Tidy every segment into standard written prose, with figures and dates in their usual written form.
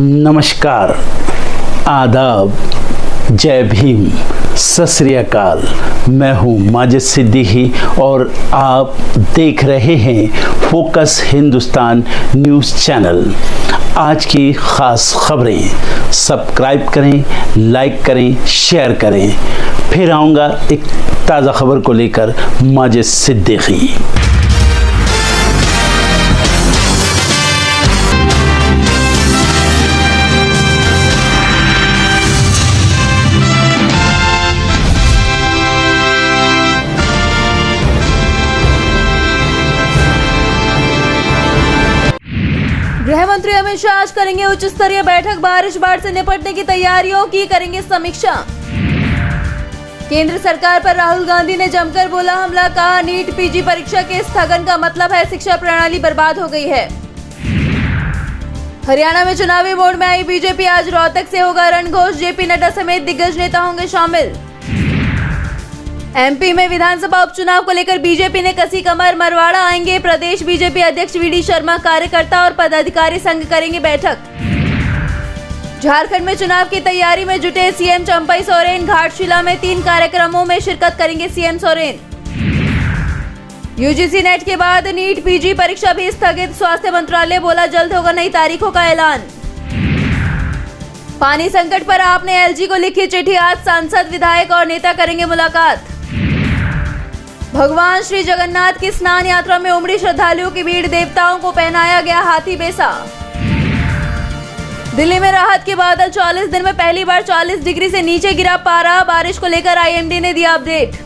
नमस्कार, आदाब, जय भीम, सत श्री अकाल। मैं हूँ माजिद सिद्दीकी और आप देख रहे हैं फोकस हिंदुस्तान न्यूज़ चैनल। आज की ख़ास खबरें सब्सक्राइब करें, लाइक करें, शेयर करें। फिर आऊँगा एक ताज़ा खबर को लेकर माजिद सिद्दीकी। गृह मंत्री अमित शाह आज करेंगे उच्च स्तरीय बैठक। बारिश बाढ़ से निपटने की तैयारियों की करेंगे समीक्षा। केंद्र सरकार पर राहुल गांधी ने जमकर बोला हमला, कहा नीट पीजी परीक्षा के स्थगन का मतलब है शिक्षा प्रणाली बर्बाद हो गई है। हरियाणा में चुनावी मोड में आई बीजेपी, आज रोहतक से होगा रणघोष। जेपी नड्डा समेत दिग्गज नेता होंगे शामिल। एमपी में विधानसभा उपचुनाव को लेकर बीजेपी ने कसी कमर, मरवाड़ा आएंगे प्रदेश बीजेपी अध्यक्ष वीडी शर्मा। कार्यकर्ता और पदाधिकारी संघ करेंगे बैठक। झारखंड में चुनाव की तैयारी में जुटे सीएम चंपई सोरेन। घाटशिला में 3 कार्यक्रमों में शिरकत करेंगे सीएम सोरेन। यूजीसी नेट के बाद नीट पीजी परीक्षा भी स्थगित, स्वास्थ्य मंत्रालय बोला जल्द होगा नई तारीखों का ऐलान। पानी संकट पर आपने एलजी को लिखी चिट्ठी, आज सांसद, विधायक और नेता करेंगे मुलाकात। भगवान श्री जगन्नाथ की स्नान यात्रा में उमड़ी श्रद्धालुओं की भीड़, देवताओं को पहनाया गया हाथी बेसा। दिल्ली में राहत के बादल, 44 दिन में पहली बार 40 डिग्री से नीचे गिरा पारा। बारिश को लेकर आईएमडी ने दिया अपडेट।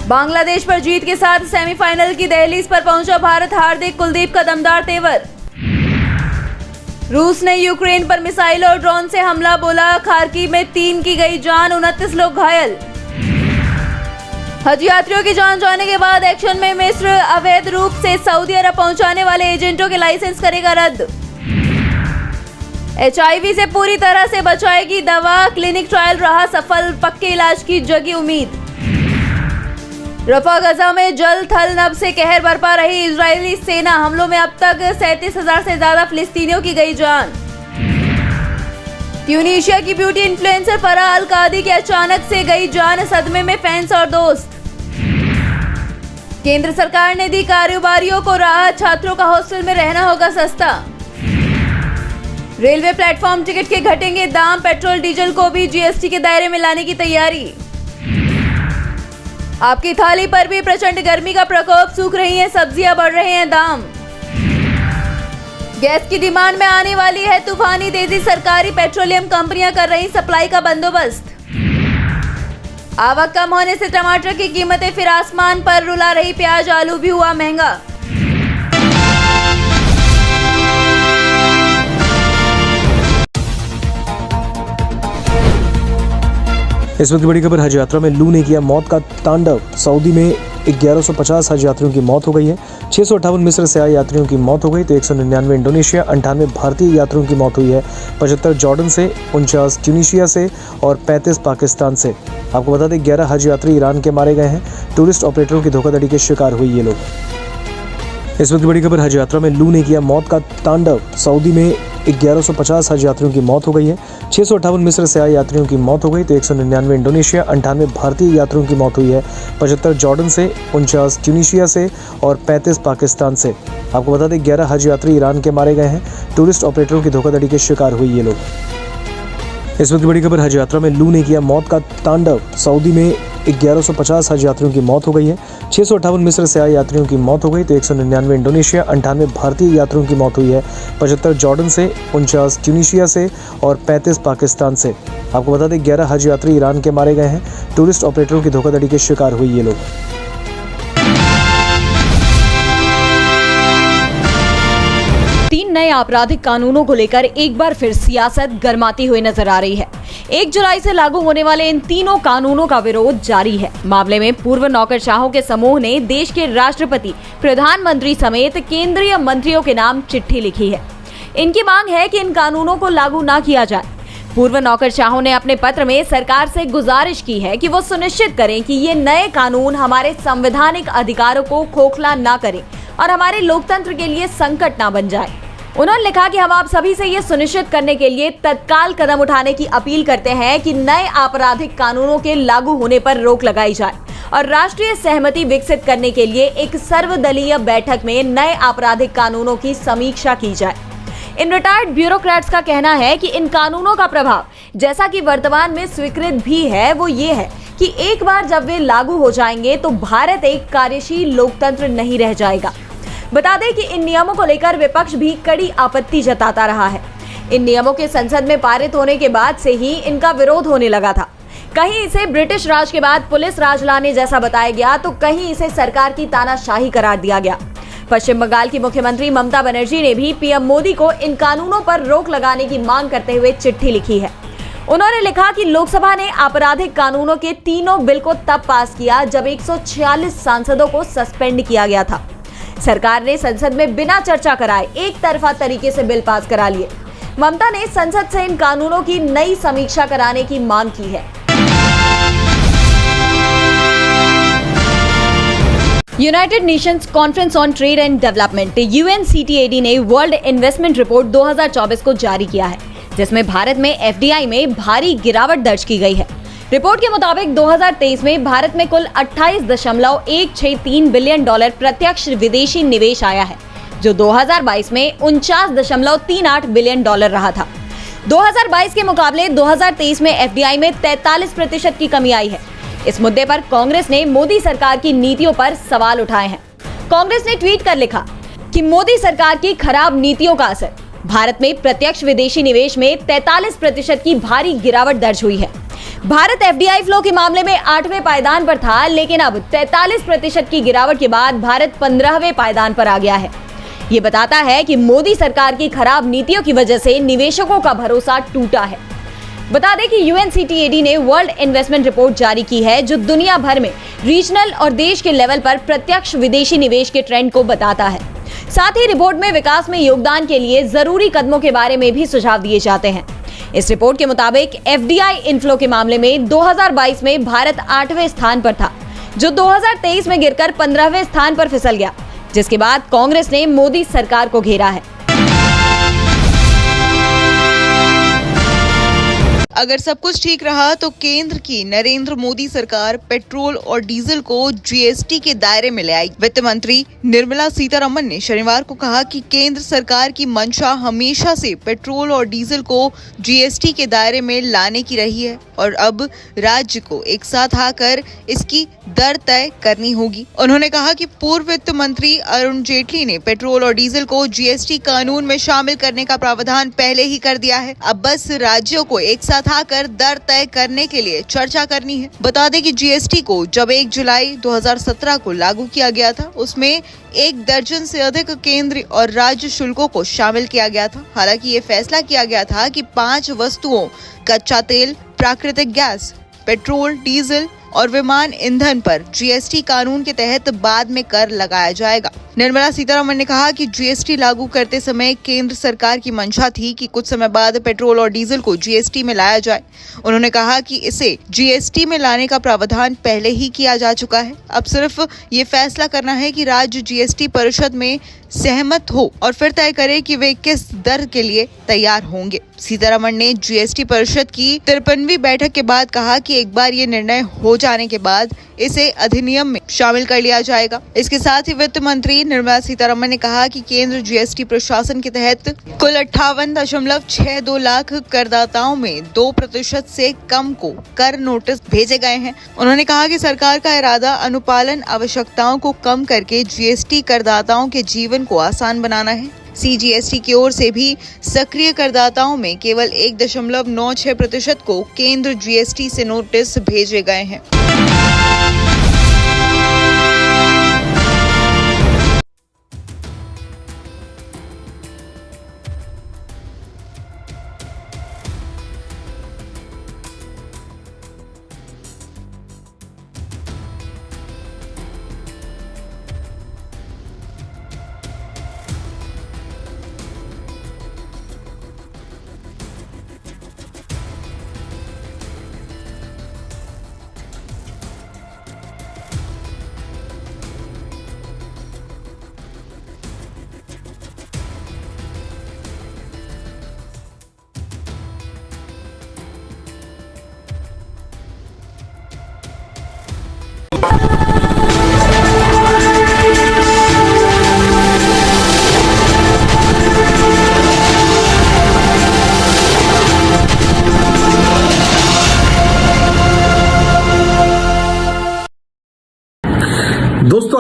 बांग्लादेश पर जीत के साथ सेमीफाइनल की दहलीज पर पहुंचा भारत, हार्दिक, कुलदीप का दमदार तेवर। रूस ने यूक्रेन पर मिसाइल और ड्रोन से हमला, बोला खार्किव में 3 की गई जान, 29 लोग घायल। हज यात्रियों की जान जाने के बाद एक्शन में मिस्र, अवैध रूप से सऊदी अरब पहुंचाने वाले एजेंटों के लाइसेंस करेगा रद्द। एचआईवी से पूरी तरह से बचाएगी दवा, क्लिनिक ट्रायल रहा सफल, पक्के इलाज की जगी उम्मीद। रफा गजा में जल थल नभ से कहर बरपा रही इजरायली सेना, हमलों में अब तक 37,000 से ज्यादा फिलिस्तीनियों की गई जान। ट्यूनीशिया की ब्यूटी इन्फ्लुएंसर फराह अल कादी की अचानक से गई जान, सदमे में फैंस और दोस्त। केंद्र सरकार ने दी कारोबारियों को राहत, छात्रों का हॉस्टल में रहना होगा सस्ता। रेलवे प्लेटफॉर्म टिकट के घटेंगे दाम, पेट्रोल डीजल को भी जीएसटी के दायरे में लाने की तैयारी। आपकी थाली पर भी प्रचंड गर्मी का प्रकोप, सूख रही हैं सब्जियां, बढ़ रहे हैं दाम। गैस की डिमांड में आने वाली है तूफानी तेजी, सरकारी पेट्रोलियम कंपनियां कर रही सप्लाई का बंदोबस्त। आवक कम होने से टमाटर की कीमतें फिर आसमान पर, रुला रही प्याज, आलू भी हुआ महंगा। इस वक्त की बड़ी खबर, हज यात्रा में लू ने किया मौत का तांडव। सऊदी में 1150 हज यात्रियों की मौत हो गई है। 658 मिस्र से आए यात्रियों की मौत हो गई तो 199 इंडोनेशिया, 98 भारतीय यात्रियों की मौत हुई है। 75 जॉर्डन से, 49 ट्यूनीशिया से और 35 पाकिस्तान से। आपको बता दें 11 हज यात्री ईरान के मारे गए हैं। टूरिस्ट ऑपरेटरों की धोखाधड़ी के शिकार हुई ये लोग। इस वक्त की बड़ी खबर, हज यात्रा में लू ने किया मौत का तांडव। सऊदी में 1150 हज यात्रियों की मौत हो गई है। 658 मिस्र से आए यात्रियों की मौत हो गई तो 199 इंडोनेशिया, 98 भारतीय यात्रियों की मौत हुई है। 75 जॉर्डन से, 49 ट्यूनीशिया से और 35 पाकिस्तान से। आपको बता दें 11 हज यात्री ईरान के मारे गए हैं। टूरिस्ट ऑपरेटरों की धोखाधड़ी के शिकार हुई ये लोग। इस वक्त की बड़ी खबर, हज यात्रा में लू ने किया मौत का तांडव। सऊदी में 1150 हज यात्रियों की मौत हो गई है। 658 मिस्र से आए यात्रियों की मौत हो गई तो 199 इंडोनेशिया, 98 भारतीय यात्रियों की मौत हुई है। 75 जॉर्डन से, 49 ट्यूनीशिया से और 35 पाकिस्तान से। आपको बता दें 11 हज यात्री ईरान के मारे गए हैं। टूरिस्ट ऑपरेटरों की धोखाधड़ी के शिकार हुई ये लोग। 3 नए आपराधिक कानूनों को लेकर एक बार फिर सियासत गर्माती हुई नजर आ रही है। 1 जुलाई से लागू होने वाले इन तीनों कानूनों का विरोध जारी है। मामले में पूर्व नौकरशाहों के समूह ने देश के राष्ट्रपति, प्रधानमंत्री समेत केंद्रीय मंत्रियों के नाम चिट्ठी लिखी है। इनकी मांग है कि इन कानूनों को लागू न किया जाए। पूर्व नौकरशाहों ने अपने पत्र में सरकार से गुजारिश की है कि वो सुनिश्चित करें कि ये नए कानून हमारे संवैधानिक अधिकारों को खोखला न करें और हमारे लोकतंत्र के लिए संकट न बन जाए। उन्होंने लिखा कि हम आप सभी से ये सुनिश्चित करने के लिए तत्काल कदम उठाने की अपील करते हैं कि नए आपराधिक कानूनों के लागू होने पर रोक लगाई जाए और राष्ट्रीय सहमति विकसित करने के लिए एक सर्वदलीय बैठक में नए आपराधिक कानूनों की समीक्षा की जाए। इन रिटायर्ड ब्यूरोक्रेट्स का कहना है कि इन कानूनों का प्रभाव, जैसा कि वर्तमान में स्वीकृत भी है, वो ये है कि एक बार जब वे लागू हो जाएंगे तो भारत एक कार्यशील लोकतंत्र नहीं रह जाएगा। बता दें कि इन नियमों को लेकर विपक्ष भी कड़ी आपत्ति जताता रहा है। इन नियमों के संसद में पारित होने के बाद से ही इनका विरोध होने लगा था। कहीं इसे ब्रिटिश राज के बाद पुलिस राज लाने जैसा बताया गया, तो कहीं इसे सरकार की तानाशाही करार दिया गया। पश्चिम बंगाल की मुख्यमंत्री ममता बनर्जी ने भी पीएम मोदी को इन कानूनों पर रोक लगाने की मांग करते हुए चिट्ठी लिखी है। उन्होंने लिखा कि लोकसभा ने आपराधिक कानूनों के तीनों बिल को तब पास किया जब 146 सांसदों को सस्पेंड किया गया था। सरकार ने संसद में बिना चर्चा कराए एक तरफा तरीके से बिल पास करा लिए। ममता ने संसद से इन कानूनों की नई समीक्षा कराने की मांग की है। United Nations conference on trade and development UNCTAD ने वर्ल्ड इन्वेस्टमेंट रिपोर्ट 2024 को जारी किया है, जिसमें भारत में FDI में भारी गिरावट दर्ज की गई है। रिपोर्ट के मुताबिक 2023 में भारत में कुल 28.163 बिलियन डॉलर प्रत्यक्ष विदेशी निवेश आया है, जो 2022 में 49.38 बिलियन डॉलर रहा था। 2022 के मुकाबले 2023 में FDI में 43% की कमी आई है। इस मुद्दे पर कांग्रेस ने मोदी सरकार की नीतियों पर सवाल उठाए हैं। कांग्रेस ने ट्वीट कर लिखा कि मोदी सरकार की खराब नीतियों का असर, भारत में प्रत्यक्ष विदेशी निवेश में 43% की भारी गिरावट दर्ज हुई है। भारत FDI फ्लो के मामले में 8वें पायदान पर था, लेकिन अब 43% की गिरावट के बाद भारत 15वें पायदान पर आ गया है। ये बताता है कि मोदी सरकार की खराब नीतियों की वजह से निवेशकों का भरोसा टूटा है। बता दें कि UNCTAD ने वर्ल्ड इन्वेस्टमेंट रिपोर्ट जारी की है, जो दुनिया भर में रीजनल और देश के लेवल पर प्रत्यक्ष विदेशी निवेश के ट्रेंड को बताता है। साथ ही रिपोर्ट में विकास में योगदान के लिए जरूरी कदमों के बारे में भी सुझाव दिए जाते हैं। इस रिपोर्ट के मुताबिक FDI इनफ्लो के मामले में 2022 में भारत 8वें स्थान पर था, जो 2023 में गिरकर 15वें स्थान पर फिसल गया, जिसके बाद कांग्रेस ने मोदी सरकार को घेरा है। अगर सब कुछ ठीक रहा तो केंद्र की नरेंद्र मोदी सरकार पेट्रोल और डीजल को GST के दायरे में ले आई। वित्त मंत्री निर्मला सीतारमण ने शनिवार को कहा कि केंद्र सरकार की मंशा हमेशा से पेट्रोल और डीजल को GST के दायरे में लाने की रही है और अब राज्य को एक साथ आकर इसकी दर तय करनी होगी। उन्होंने कहा कि पूर्व वित्त मंत्री अरुण जेटली ने पेट्रोल और डीजल को GST कानून में शामिल करने का प्रावधान पहले ही कर दिया है। अब बस राज्यों को एक साथ आकर दर तय करने के लिए चर्चा करनी है। बता दें कि GST को जब 1 जुलाई 2017 को लागू किया गया था, उसमें 1 दर्जन से अधिक केंद्र और राज्य शुल्कों को शामिल किया गया था। हालांकि ये फैसला किया गया था कि 5 वस्तुओं कच्चा तेल, प्राकृतिक गैस, पेट्रोल, डीजल और विमान ईंधन पर GST कानून के तहत बाद में कर लगाया जाएगा। निर्मला सीतारमण ने कहा कि GST लागू करते समय केंद्र सरकार की मंशा थी कि कुछ समय बाद पेट्रोल और डीजल को GST में लाया जाए। उन्होंने कहा कि इसे GST में लाने का प्रावधान पहले ही किया जा चुका है। अब सिर्फ ये फैसला करना है कि राज्य GST परिषद में सहमत हो और फिर तय करे कि वे किस दर के लिए तैयार होंगे। सीतारमण ने GST परिषद की 53वीं बैठक के बाद कहा कि एक बार ये निर्णय हो जाने के बाद इसे अधिनियम में शामिल कर लिया जाएगा। इसके साथ ही वित्त मंत्री निर्मला सीतारमण ने कहा कि केंद्र GST प्रशासन के तहत कुल 58.62 लाख करदाताओं में 2% से कम को कर नोटिस भेजे गए हैं। उन्होंने कहा कि सरकार का इरादा अनुपालन आवश्यकताओं को कम करके GST करदाताओं के जीवन को आसान बनाना है। CGST की ओर से भी सक्रिय करदाताओं में केवल 1.96% को केंद्र GST से नोटिस भेजे गए हैं।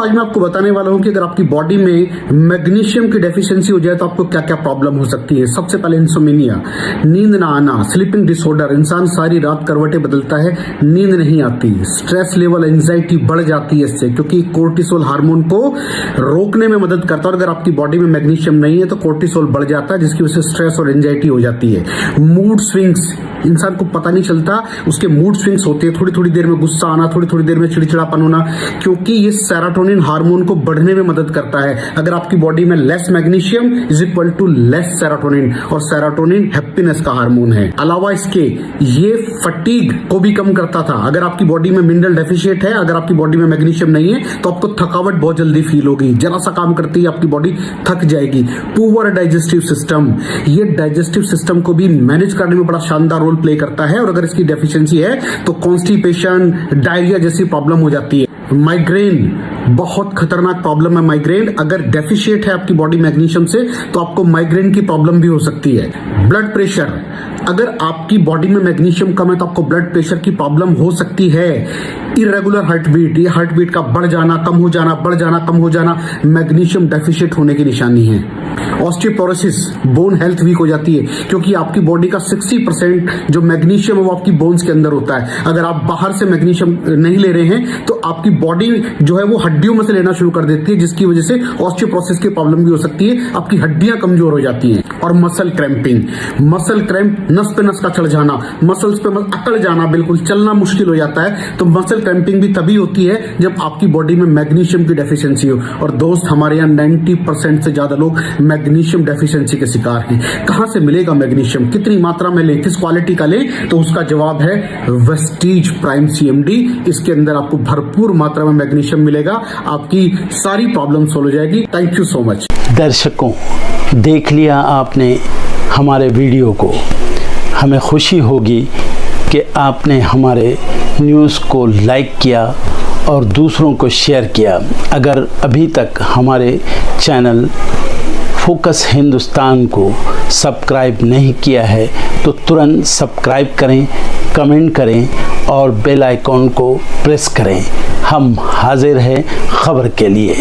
आज मैं आपको बताने वाला हूं कि अगर आपकी बॉडी में मैग्नीशियम की डेफिशिएंसी हो जाए तो आपको क्या क्या प्रॉब्लम हो सकती है। सबसे पहले इंसोमेनिया, नींद ना आना, स्लीपिंग डिसऑर्डर, इंसान सारी रात करवटें बदलता है, नींद नहीं आती, स्ट्रेस लेवल, एंजाइटी बढ़ जाती है इससे, क्योंकि कोर्टिसोल हार्मोन को रोकने में मदद करता है। और अगर आपकी बॉडी में मैग्नीशियम नहीं है तो कोर्टिसोल बढ़ जाता है, जिसकी वजह से स्ट्रेस और एंजाइटी हो जाती है। मूड स्विंग्स, इंसान को पता नहीं चलता उसके मूड स्विंग्स होते हैं, थोड़ी थोड़ी देर में गुस्सा आना, थोड़ी थोड़ी देर में चिड़चिड़ापन होना, क्योंकि ये सेरोटोनिन हार्मोन को बढ़ने में मदद करता है। अगर आपकी बॉडी में less magnesium is equal to less serotonin, और सेरोटोनिन हैप्पीनेस का हार्मोन है। अलावा इसके ये फटीग को भी कम करता था। अगर आपकी बॉडी में मिनरल डेफिशिएट है, अगर आपकी बॉडी में मैग्नीशियम नहीं है तो आपको थकावट बहुत जल्दी फील होगी, जरा सा काम करती है आपकी बॉडी थक जाएगी। पुअर डाइजेस्टिव सिस्टम, ये डाइजेस्टिव सिस्टम को भी मैनेज करने में बड़ा शानदार रोल प्ले करता है, और अगर इसकी डेफिशिएंसी है तो कॉन्स्टिपेशन, डायरिया जैसी प्रॉब्लम हो जाती है। माइग्रेन, बहुत खतरनाक प्रॉब्लम है माइग्रेन। अगर डेफिशिएट है आपकी बॉडी मैग्नीशियम से तो आपको माइग्रेन की प्रॉब्लम भी हो सकती है। ब्लड प्रेशर, अगर आपकी बॉडी में मैग्नीशियम कम है तो आपको ब्लड प्रेशर की प्रॉब्लम हो सकती है। इरेगुलर हार्ट बीट, ये हार्ट बीट का बढ़ जाना, कम हो जाना, बढ़ जाना, कम हो जाना, मैग्नीशियम डेफिशिएट होने की निशानी है। ऑस्टियोपोरोसिस, बोन हेल्थ वीक हो जाती है, क्योंकि आपकी बॉडी का 60% जो मैग्नीशियम है वो आपकी बोन्स के अंदर होता है। अगर आप बाहर से मैग्नीशियम नहीं ले रहे हैं तो आपकी बॉडी जो है वो हड्डियों में से लेना शुरू कर देती है, जिसकी वजह से ऑस्टियोपोरोसिस की प्रॉब्लम भी हो सकती है, आपकी हड्डियां कमजोर हो जाती हैं। और मसल क्रैम्पिंग, मसल क्रैम्प, नस पे नस का चढ़ जाना, मसल्स पे अकड़ जाना, बिल्कुल चलना मुश्किल हो जाता है। तो मसल क्रैम्पिंग भी तभी होती है जब आपकी बॉडी में मैग्नीशियम की डेफिशिएंसी हो। और दोस्त, हमारे यहाँ 90% से ज्यादा लोग मैग्नीशियम डेफिशिएंसी के शिकार हैं। कहां से मिलेगा मैग्नीशियम, कितनी मात्रा में लें, किस क्वालिटी का लें? तो उसका जवाब है वेस्टीज प्राइम CMD। इसके अंदर आपको भरपूर मात्रा में मैग्नीशियम मिलेगा, आपकी सारी प्रॉब्लम सॉल्व हो जाएगी। Thank you so much. दर्शकों, देख लिया आपने हमारे वीडियो को। हमें खुशी होगी कि आपने हमारे न्यूज़ को लाइक किया और दूसरों को शेयर किया। अगर अभी तक हमारे चैनल फोकस हिंदुस्तान को सब्सक्राइब नहीं किया है तो तुरंत सब्सक्राइब करें, कमेंट करें और बेल आइकॉन को प्रेस करें। हम हाजिर हैं खबर के लिए।